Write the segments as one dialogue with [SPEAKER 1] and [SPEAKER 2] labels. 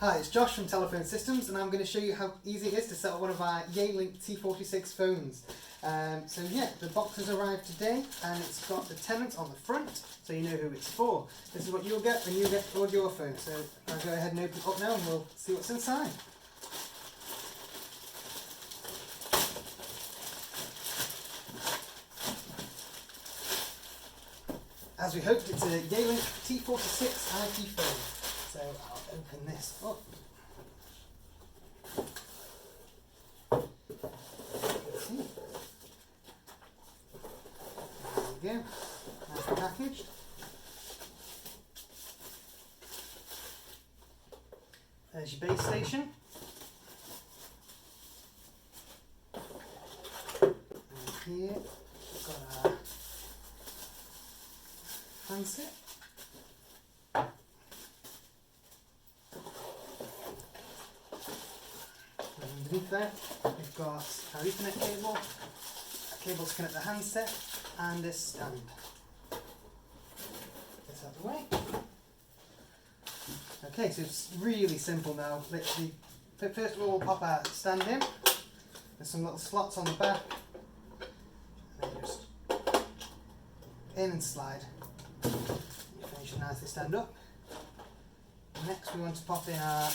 [SPEAKER 1] Hi, it's Josh from Telephone Systems, and I'm going to show you how easy it is to set up one of our Yealink T46 phones. So yeah, the box has arrived today, and it's got the tenant on the front, so you know who it's for. This is what you'll get when you get your phone. So I'll go ahead and open it up now, and we'll see what's inside. As we hoped, it's a Yealink T46 IP phone. So I'll open this up. See. There we go. Nicely packaged. There's your base station. And here we've got our handset. Underneath that, we've got our Ethernet cable, a cable to connect the handset, and this stand. Get this out of the way. Okay, so it's really simple now. Literally, first of all, we'll pop our stand in. There's some little slots on the back, and then just in and slide. You finish it nicely stand up. Next, we want to pop in our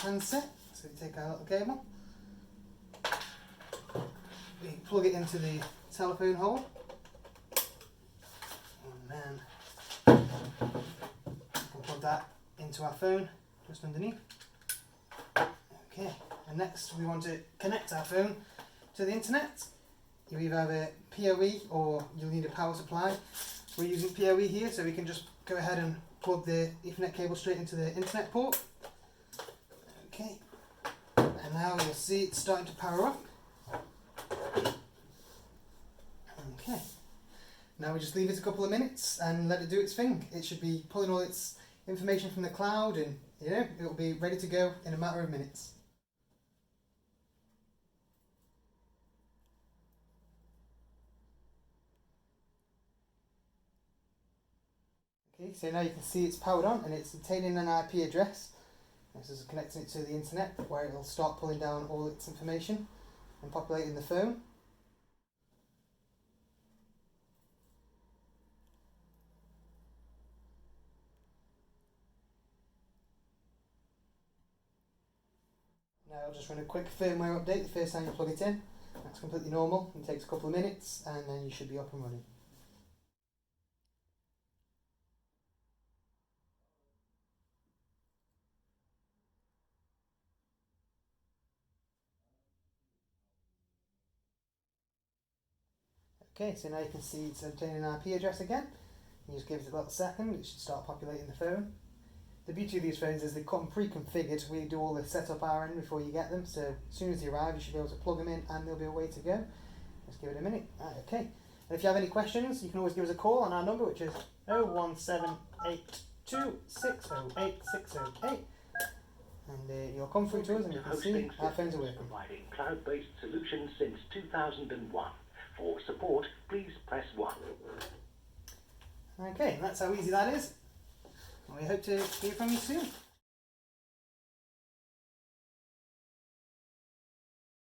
[SPEAKER 1] handset, so we take our little cable, we plug it into the telephone hole, and then we'll plug that into our phone just underneath. Okay, and next we want to connect our phone to the internet. You either have a PoE or you'll need a power supply. We're using PoE here, so we can just go ahead and plug the Ethernet cable straight into the internet port. Okay, and now you'll see it's starting to power up. Okay, now we just leave it a couple of minutes and let it do its thing. It should be pulling all its information from the cloud, and it'll be ready to go in a matter of minutes. Okay, so now you can see it's powered on and it's obtaining an IP address. This is connecting it to the internet, where it will start pulling down all its information and populating the phone. Now I'll just run a quick firmware update the first time you plug it in. That's completely normal. It takes a couple of minutes and then you should be up and running. Okay, so now you can see it's obtaining an IP address again. You just give it a little second, it should start populating the phone. The beauty of these phones is they come pre-configured. We do all the setup our end before you get them, so as soon as they arrive you should be able to plug them in and they'll be away to go. Just give it a minute. Okay, and if you have any questions you can always give us a call on our number, which is 01782608608, and you'll come through to us and you can see our phones are working.
[SPEAKER 2] Providing cloud-based solutions since 2001. For support, please press 1.
[SPEAKER 1] Okay, and that's how easy that is. We hope to hear from you soon.